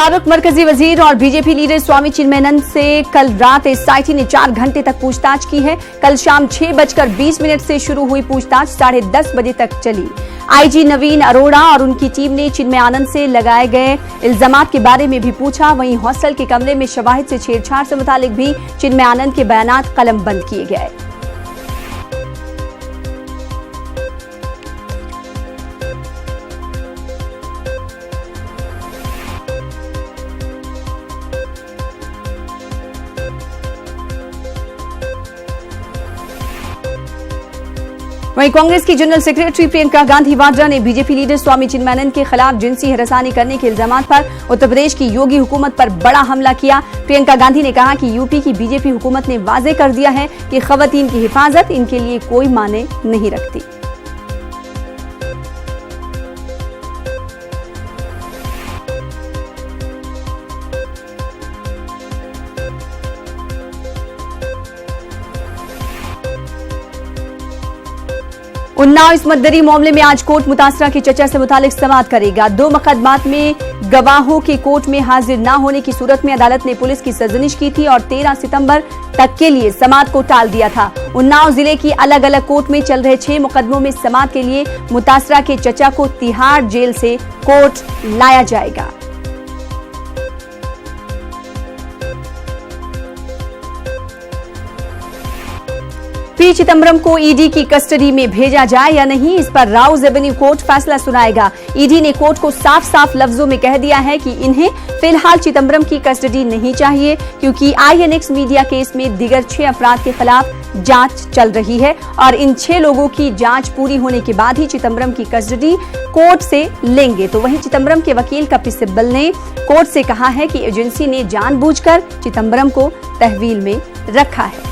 साबिक मरकजी वजीर और बीजेपी लीडर स्वामी चिन्मयानंद से कल रात एसआईटी ने 4 घंटे तक पूछताछ की है। कल शाम 6:20 से शुरू हुई पूछताछ 10:30 बजे तक चली। आईजी नवीन अरोड़ा और उनकी टीम ने चिन्मयानंद से लगाए गए इल्जामात के बारे में भी पूछा। वहीं हॉस्टल के कमरे में शवाहिद से छेड़छाड़ से मुतालिक भी चिन्मयानंद के बयानात कलमबंद किए गए। वहीं कांग्रेस की जनरल सेक्रेटरी प्रियंका गांधी वाड्रा ने बीजेपी लीडर स्वामी चिन्मयानंद के खिलाफ जिनसी हरासानी करने के इल्जामात पर उत्तर प्रदेश की योगी हुकूमत पर बड़ा हमला किया। प्रियंका गांधी ने कहा कि यूपी की बीजेपी हुकूमत ने वाजे कर दिया है कि खवातीन की हिफाजत इनके लिए कोई माने नहीं रखती। उन्नाव इस्मत-दरी मामले में आज कोर्ट मुतासरा की चचा से मुतालिक समाअत करेगा। 2 मुकदमात में गवाहों के कोर्ट में हाजिर न होने की सूरत में अदालत ने पुलिस की सरजनिश की थी और 13 सितंबर तक के लिए समाअत को टाल दिया था। उन्नाव जिले की अलग अलग कोर्ट में चल रहे 6 मुकदमों में समाअत के लिए मुतासरा के चचा को तिहाड़ जेल से कोर्ट लाया जाएगा। पी चिदंबरम को ईडी की कस्टडी में भेजा जाए या नहीं, इस पर राउज एवेन्यू कोर्ट फैसला सुनाएगा। ईडी ने कोर्ट को साफ साफ लफ्जों में कह दिया है कि इन्हें फिलहाल चिदंबरम की कस्टडी नहीं चाहिए, क्योंकि आईएनएक्स मीडिया केस में दीगर 6 अफराद के खिलाफ जांच चल रही है और इन 6 लोगों की जांच पूरी होने के बाद ही चिदंबरम की कस्टडी कोर्ट से लेंगे। तो वहीं चिदंबरम के वकील कपिल सिब्बल ने कोर्ट से कहा है कि एजेंसी ने जानबूझकर चिदंबरम को तहवील में रखा है।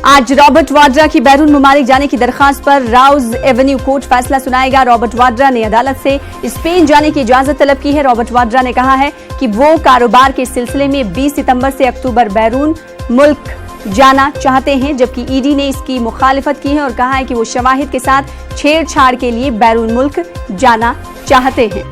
आज रॉबर्ट वाड्रा की बैरून मुमालिक जाने की दरखास्त पर राउज एवेन्यू कोर्ट फैसला सुनाएगा। रॉबर्ट वाड्रा ने अदालत से स्पेन जाने की इजाजत तलब की है। रॉबर्ट वाड्रा ने कहा है कि वो कारोबार के सिलसिले में 20 सितंबर से अक्टूबर बैरून मुल्क जाना चाहते हैं, जबकि ईडी ने इसकी मुखालिफत की है और कहा है कि वो शवाहिद के साथ छेड़छाड़ के लिए बैरून मुल्क जाना चाहते हैं।